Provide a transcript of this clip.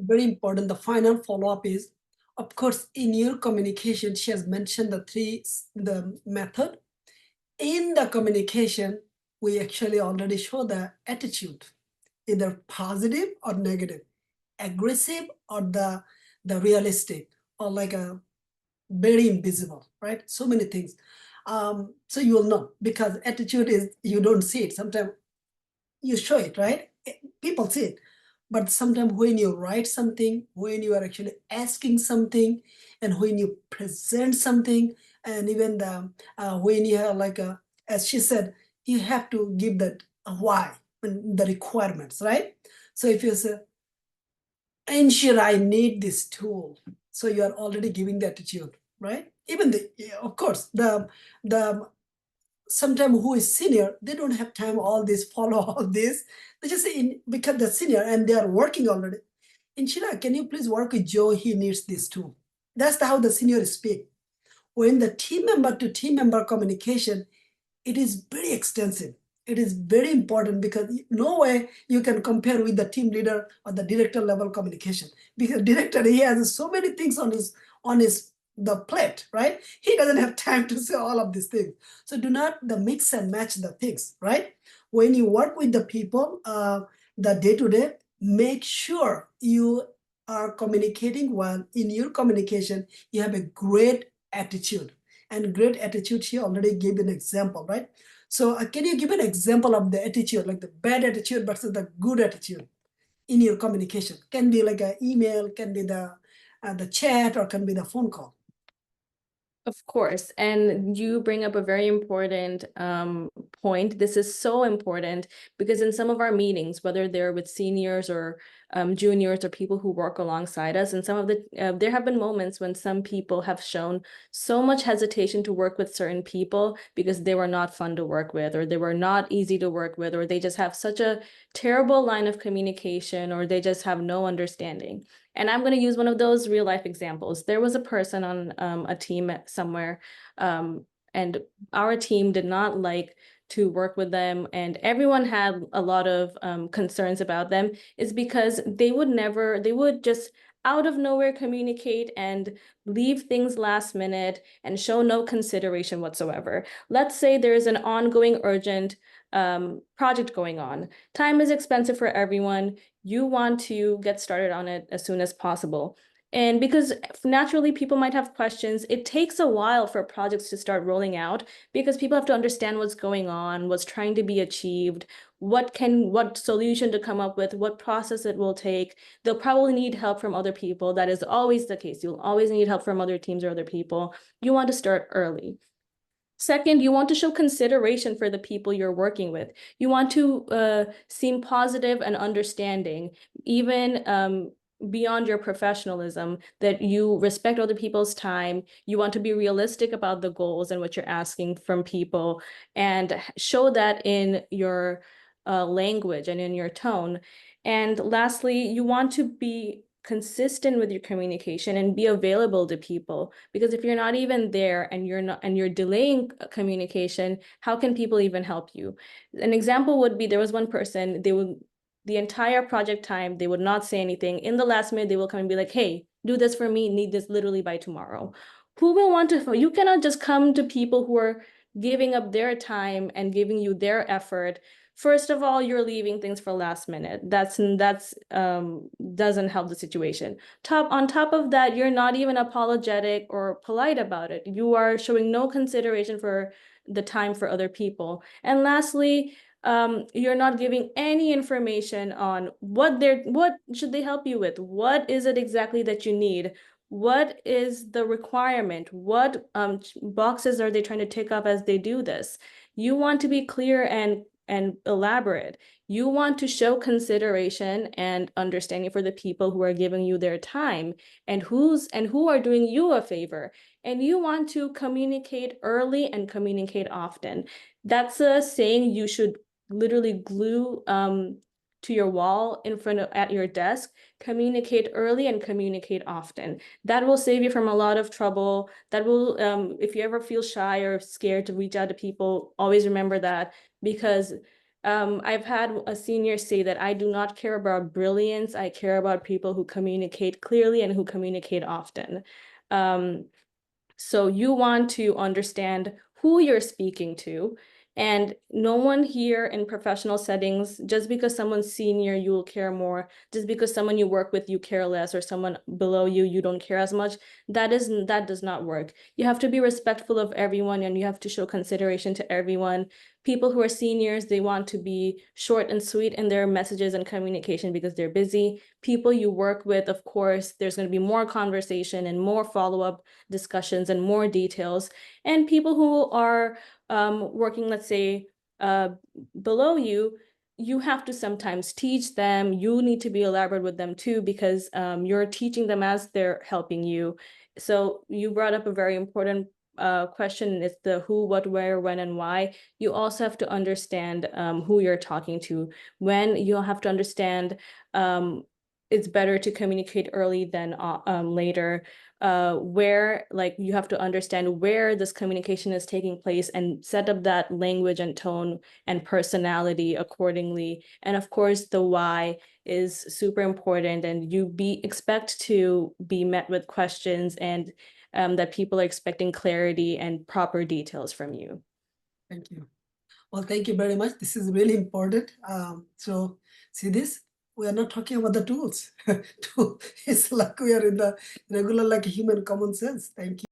very important. The final follow-up is, of course, in your communication, she has mentioned the method. In the communication, we actually already show the attitude, either positive or negative, aggressive or the realistic, or like a very invisible, right? So many things. So you will know, because attitude is, you don't see it. Sometimes you show it, right? People see it. But sometimes when you write something, when you are actually asking something, and when you present something, and even when you have like as she said, you have to give that a why and the requirements, right? So if you say, ensure I need this tool, so you are already giving the attitude, right? Even of course, the sometimes who is senior, they don't have time all this, follow all this. They just say, because they're senior and they are working already. Inshira, can you please work with Joe? He needs this too. That's how the seniors speak. When the team member to team member communication, it is very extensive. It is very important, because no way you can compare with the team leader or the director level communication, because director, he has so many things on his the plate, right? He doesn't have time to say all of these things. So do not the mix and match the things, right? When you work with the people, the day to day, make sure you are communicating well. In your communication, you have a great attitude. And great attitude, she already gave an example, right? So can you give an example of the attitude, like the bad attitude versus the good attitude in your communication? Can be like an email, can be the chat, or can be the phone call. Of course. And you bring up a very important point. This is so important because in some of our meetings, whether they're with seniors or juniors or people who work alongside us, and some of the there have been moments when some people have shown so much hesitation to work with certain people because they were not fun to work with, or they were not easy to work with, or they just have such a terrible line of communication, or they just have no understanding. And I'm going to use one of those real life examples. There was a person on a team somewhere, and our team did not like to work with them, and everyone had a lot of concerns about them, is because they would just out of nowhere communicate and leave things last minute and show no consideration whatsoever. Let's say there's an ongoing urgent project going on. Time is expensive for everyone. You want to get started on it as soon as possible. And because naturally people might have questions, it takes a while for projects to start rolling out because people have to understand what's going on, what's trying to be achieved, what solution to come up with, what process it will take. They'll probably need help from other people. That is always the case. You'll always need help from other teams or other people. You want to start early. Second, you want to show consideration for the people you're working with. You want to seem positive and understanding, even beyond your professionalism, that you respect other people's time. You want to be realistic about the goals and what you're asking from people, and show that in your language and in your tone. And lastly, you want to be consistent with your communication and be available to people, because if you're not even there and you're delaying communication, how can people even help you? An example would be, there was one person, the entire project time, they would not say anything. In the last minute, they will come and be like, hey, do this for me, need this literally by tomorrow. Who will want to? You cannot just come to people who are giving up their time and giving you their effort. First of all, you're leaving things for last minute. That's doesn't help the situation. On top of that, you're not even apologetic or polite about it. You are showing no consideration for the time for other people. And lastly, you're not giving any information on what should they help you with? What is it exactly that you need? What is the requirement? What boxes are they trying to tick up as they do this? You want to be clear and elaborate. You want to show consideration and understanding for the people who are giving you their time and who are doing you a favor. And you want to communicate early and communicate often. That's a saying you should literally glue to your wall in front of at your desk. Communicate early and communicate often. That will save you from a lot of trouble. That will, if you ever feel shy or scared to reach out to people, always remember that, because I've had a senior say that I do not care about brilliance. I care about people who communicate clearly and who communicate often. Um, so you want to understand who you're speaking to. And no one here in professional settings, just because someone's senior, you will care more. Just because someone you work with, you care less, or someone below you, you don't care as much. That does not work. You have to be respectful of everyone, and you have to show consideration to everyone. People who are seniors, they want to be short and sweet in their messages and communication because they're busy. People you work with, of course, there's going to be more conversation and more follow-up discussions and more details. And people who are working, let's say, below you, you have to sometimes teach them. You need to be elaborate with them too, because you're teaching them as they're helping you. So you brought up a very important question. It's the who, what, where, when, and why. You also have to understand who you're talking to. When you'll have to understand it's better to communicate early than later. Where, like, you have to understand where this communication is taking place and set up that language and tone and personality accordingly. And of course, the why is super important, and you expect to be met with questions, and that people are expecting clarity and proper details from you. Thank you. Well, thank you very much. This is really important. So see this, we are not talking about the tools. It's like we are in the regular like human common sense. Thank you.